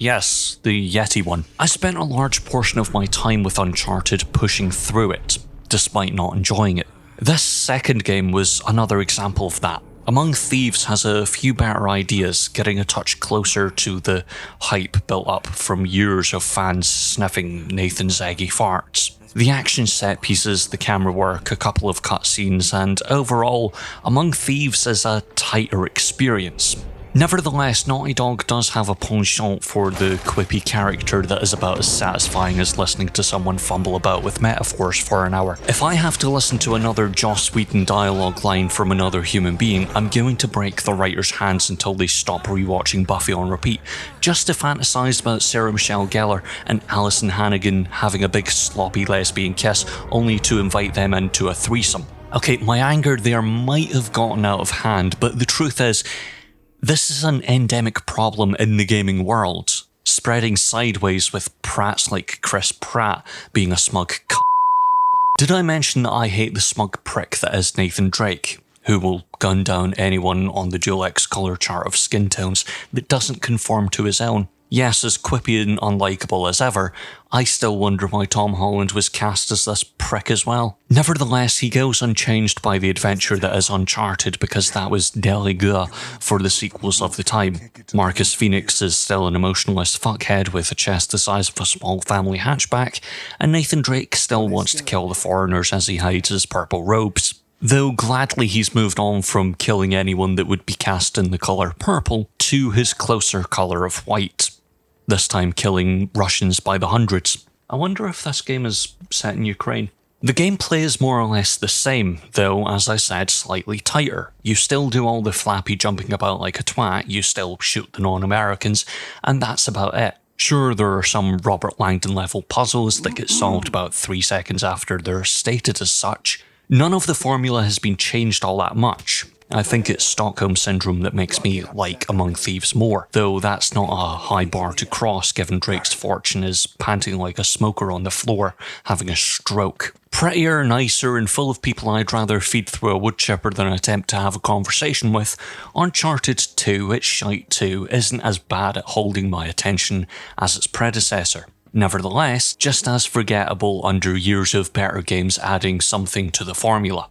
yes, the Yeti one. I spent a large portion of my time with Uncharted pushing through it, despite not enjoying it. This second game was another example of that. Among Thieves has a few better ideas, getting a touch closer to the hype built up from years of fans sniffing Nathan's eggy farts. The action set pieces, the camera work, a couple of cutscenes, and overall, Among Thieves is a tighter experience. Nevertheless, Naughty Dog does have a penchant for the quippy character that is about as satisfying as listening to someone fumble about with metaphors for an hour. If I have to listen to another Joss Whedon dialogue line from another human being, I'm going to break the writer's hands until they stop rewatching Buffy on repeat, just to fantasize about Sarah Michelle Gellar and Alison Hannigan having a big sloppy lesbian kiss, only to invite them into a threesome. Okay, my anger there might have gotten out of hand, but the truth is, this is an endemic problem in the gaming world, spreading sideways with prats like Chris Pratt being a smug c***. Did I mention that I hate the smug prick that is Nathan Drake, who will gun down anyone on the DualX colour chart of skin tones that doesn't conform to his own? Yes, as quippy and unlikable as ever, I still wonder why Tom Holland was cast as this prick as well. Nevertheless, he goes unchanged by the adventure that is Uncharted because that was de rigueur for the sequels of the time. Marcus Phenixx is still an emotionless fuckhead with a chest the size of a small family hatchback, and Nathan Drake still wants to kill the foreigners as he hides his purple robes. Though gladly he's moved on from killing anyone that would be cast in the colour purple to his closer colour of white. This time killing Russians by the hundreds. I wonder if this game is set in Ukraine. The gameplay is more or less the same, though, as I said, slightly tighter. You still do all the flappy jumping about like a twat, you still shoot the non-Americans, and that's about it. Sure, there are some Robert Langdon level puzzles that get solved about 3 seconds after they're stated as such. None of the formula has been changed all that much. I think it's Stockholm Syndrome that makes me like Among Thieves more, though that's not a high bar to cross given Drake's fortune is panting like a smoker on the floor, having a stroke. Prettier, nicer, and full of people I'd rather feed through a wood chipper than attempt to have a conversation with, Uncharted 2, it's shite too, isn't as bad at holding my attention as its predecessor. Nevertheless, just as forgettable under years of better games adding something to the formula.